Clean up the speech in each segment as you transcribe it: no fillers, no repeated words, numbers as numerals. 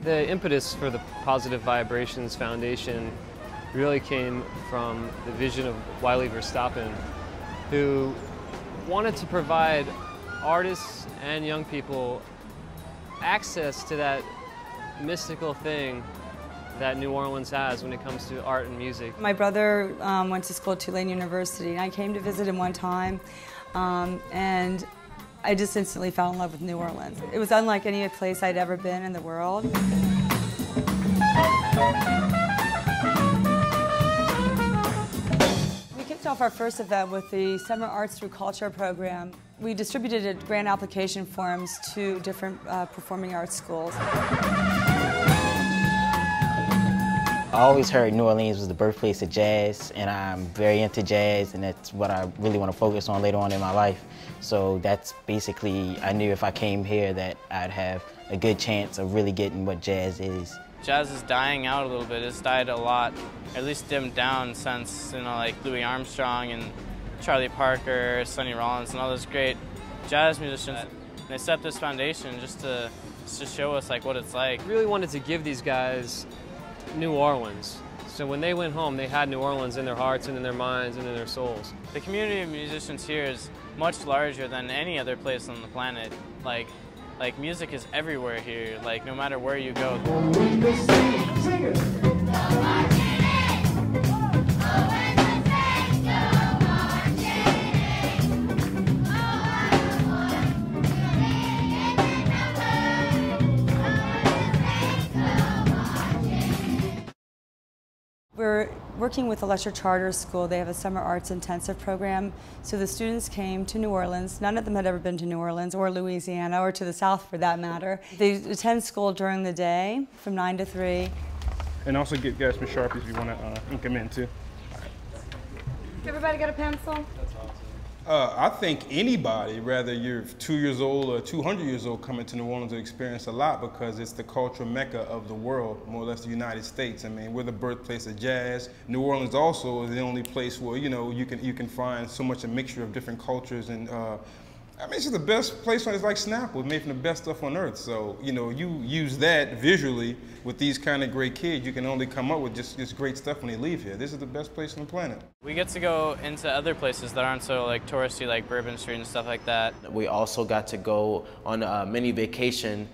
The impetus for the Positive Vibrations Foundation really came from the vision of Wiley Verstappen, who wanted to provide artists and young people access to that mystical thing that New Orleans has when it comes to art and music. My brother went to school at Tulane University, and I came to visit him one time, and I just instantly fell in love with New Orleans. It was unlike any place I'd ever been in the world. We kicked off our first event with the Summer Arts Through Culture program. We distributed grant application forms to different performing arts schools. I always heard New Orleans was the birthplace of jazz, and I'm very into jazz, and that's what I really want to focus on later on in my life. So that's basically, I knew if I came here that I'd have a good chance of really getting what jazz is. Jazz is dying out a little bit. It's died a lot, at least dimmed down since, like Louis Armstrong and Charlie Parker, Sonny Rollins, and all those great jazz musicians. They set up this foundation just to show us what it's like. I really wanted to give these guys New Orleans. So when they went home, they had New Orleans in their hearts and in their minds and in their souls. The community of musicians here is much larger than any other place on the planet. Like music is everywhere here, no matter where you go. We're working with the Lesher Charter School. They have a summer arts intensive program. So the students came to New Orleans. None of them had ever been to New Orleans or Louisiana or to the South for that matter. They attend school during the day from 9 to 3. And also get guys some Sharpies if you want to ink them in too. Everybody got a pencil? I think anybody, whether you're 2 years old or 200 years old, coming to New Orleans will experience a lot because it's the cultural mecca of the world, more or less the United States. I mean, we're the birthplace of jazz. New Orleans also is the only place where, you can find so much a mixture of different cultures, and I mean, it's just the best place when it's like Snapple. It's made from the best stuff on earth. So, you use that visually with these kind of great kids. You can only come up with just great stuff when they leave here. This is the best place on the planet. We get to go into other places that aren't so touristy, like Bourbon Street and stuff like that. We also got to go on a mini vacation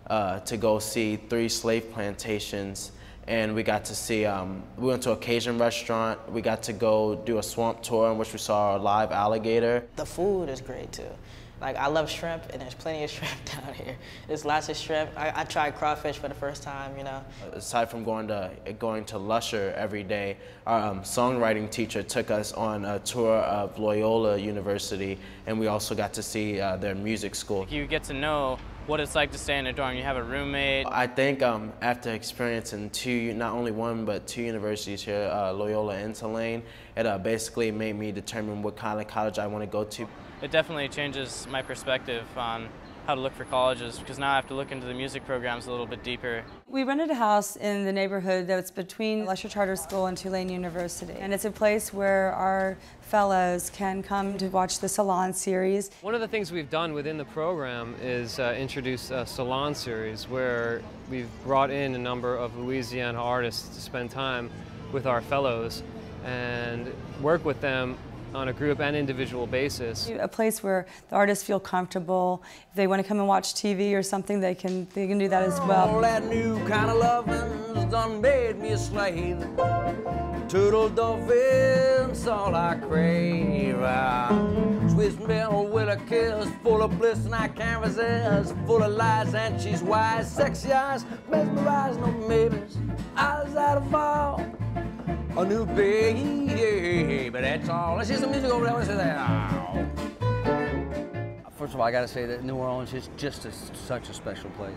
to go see 3 slave plantations. And we got to see, we went to a Cajun restaurant. We got to go do a swamp tour in which we saw a live alligator. The food is great too. I love shrimp, and there's plenty of shrimp down here. There's lots of shrimp. I tried crawfish for the first time, Aside from going to Lusher every day, our songwriting teacher took us on a tour of Loyola University, and we also got to see their music school. You get to know what it's like to stay in a dorm. You have a roommate. I think after experiencing not only one, but 2 universities here, Loyola and Tulane, it basically made me determine what kind of college I want to go to. It definitely changes my perspective on how to look for colleges, because now I have to look into the music programs a little bit deeper. We rented a house in the neighborhood that's between Lesher Charter School and Tulane University, and it's a place where our fellows can come to watch the Salon series. One of the things we've done within the program is introduce a Salon series where we've brought in a number of Louisiana artists to spend time with our fellows and work with them on a group and individual basis. A place where the artists feel comfortable. If they want to come and watch TV or something, they can do that as well. All that new kind of lovin's done made me a slave. Turtle dove's all I crave. Sweet metal with a kiss, full of bliss and I canvases, full of lies and she's wise, sexy eyes, mesmerized, no maybes, eyes out of fall. A new baby, but that's all. Let's hear some music over there. Let's hear that. First of all, I got to say that New Orleans is just such a special place.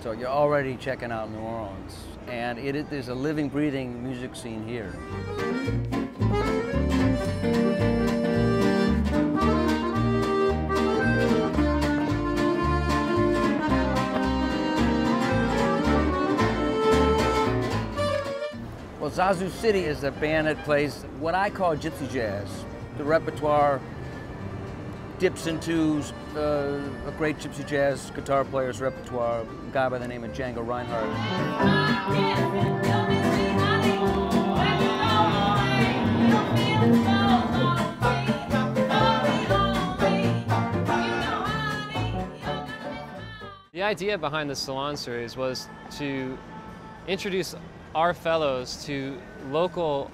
So you're already checking out New Orleans, and there's a living, breathing music scene here. Well, Zazu City is a band that plays what I call gypsy jazz. The repertoire dips into a great gypsy jazz guitar player's repertoire, a guy by the name of Django Reinhardt. The idea behind the Salon Series was to introduce our fellows to local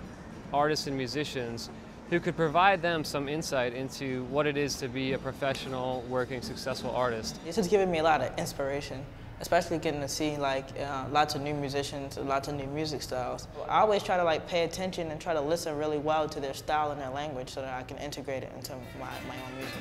artists and musicians who could provide them some insight into what it is to be a professional, working, successful artist. It's just given me a lot of inspiration, especially getting to see like lots of new musicians, lots of new music styles. I always try to like pay attention and try to listen really well to their style and their language so that I can integrate it into my own music.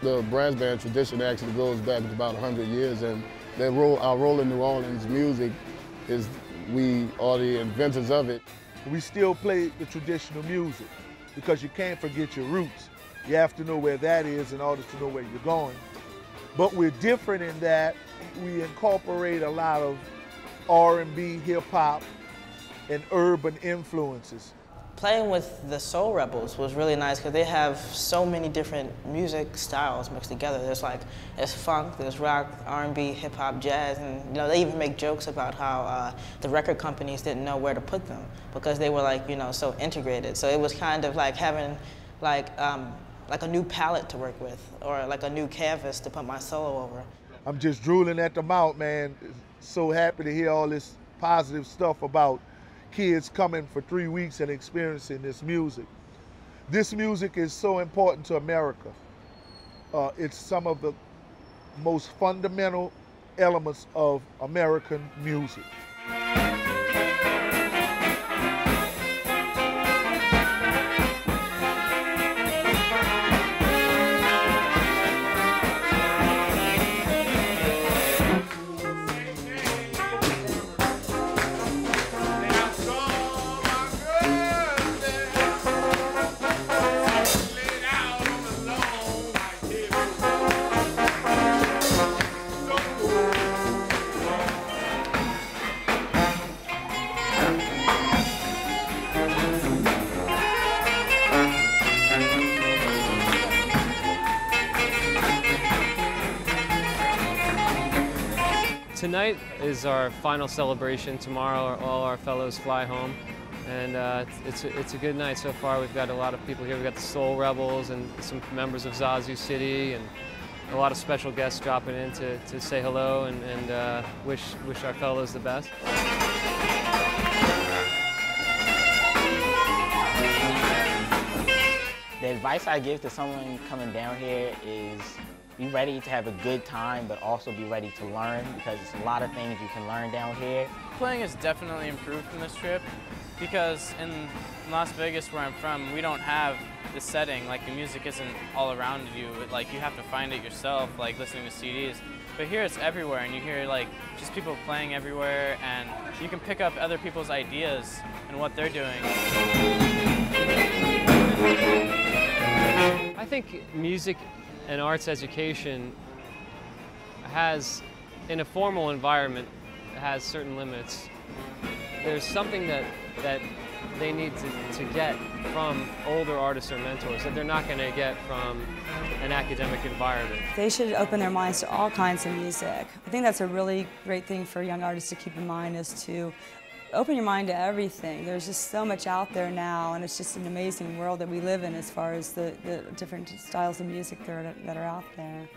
The brass band tradition actually goes back to about 100 years, and our role in New Orleans music is we are the inventors of it. We still play the traditional music because you can't forget your roots. You have to know where that is in order to know where you're going. But we're different in that we incorporate a lot of R&B, hip-hop, and urban influences. Playing with the Soul Rebels was really nice because they have so many different music styles mixed together. There's funk, there's rock, R&B, hip hop, jazz, and they even make jokes about how the record companies didn't know where to put them because they were so integrated. So it was kind of like having like a new palette to work with or like a new canvas to put my solo over. I'm just drooling at the mouth, man. So happy to hear all this positive stuff about kids coming for 3 weeks and experiencing this music. This music is so important to America. It's some of the most fundamental elements of American music. Tonight is our final celebration. Tomorrow all our fellows fly home, and it's a good night so far. We've got a lot of people here. We've got the Soul Rebels and some members of Zazu City, and a lot of special guests dropping in to say hello and wish our fellows the best. The advice I give to someone coming down here is be ready to have a good time, but also be ready to learn, because it's a lot of things you can learn down here. Playing has definitely improved from this trip because in Las Vegas, where I'm from, we don't have the setting. Like, the music isn't all around you. Like, you have to find it yourself, like listening to CDs. But here it's everywhere, and you hear like just people playing everywhere, and you can pick up other people's ideas and what they're doing. I think music and arts education has, in a formal environment, has certain limits. There's something that they need to get from older artists or mentors that they're not going to get from an academic environment. They should open their minds to all kinds of music. I think that's a really great thing for young artists to keep in mind, is to open your mind to everything. There's just so much out there now, and it's just an amazing world that we live in as far as the different styles of music that are out there.